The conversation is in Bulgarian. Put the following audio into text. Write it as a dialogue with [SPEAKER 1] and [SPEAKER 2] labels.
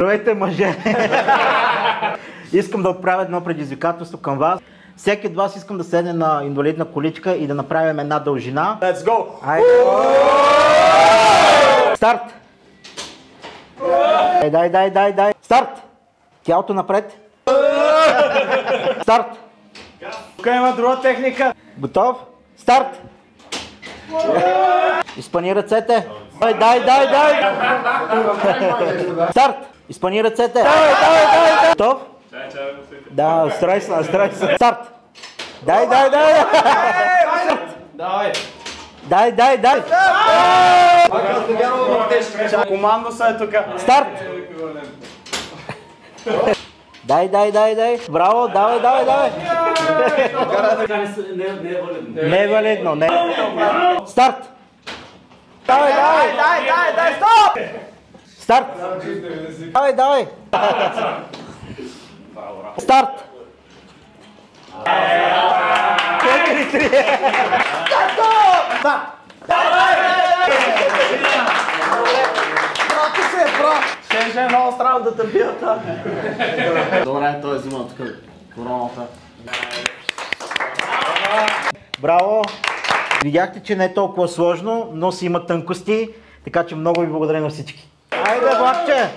[SPEAKER 1] Здравейте, мъже! Искам да отправя едно предизвикателство към вас. Всеки от вас искам да седне на инвалидна количка и да направим една дължина.
[SPEAKER 2] Let's go!
[SPEAKER 1] Айде! Старт! Дай! Старт! Тялото напред. Старт!
[SPEAKER 2] Тук има друга техника.
[SPEAKER 1] Готов? Старт! Изпъни ръцете. Дай! Старт! Изпъни ръцете. Дай! Готов? Да, строй се. Старт! Дай! Дай!
[SPEAKER 2] Командоса е тук.
[SPEAKER 1] Старт! Дай! Браво, давай! Не е валидно, не. Старт! Давай! Стоп! Старт! Давай! Старт! 4-3! Старт!
[SPEAKER 2] Ще е много странно да те бият.
[SPEAKER 3] Добре, той е взимал тук короната.
[SPEAKER 1] Браво! Видяхте, че не е толкова сложно, но си има тънкости, така че много ви благодаря на всички. Айде, Владче!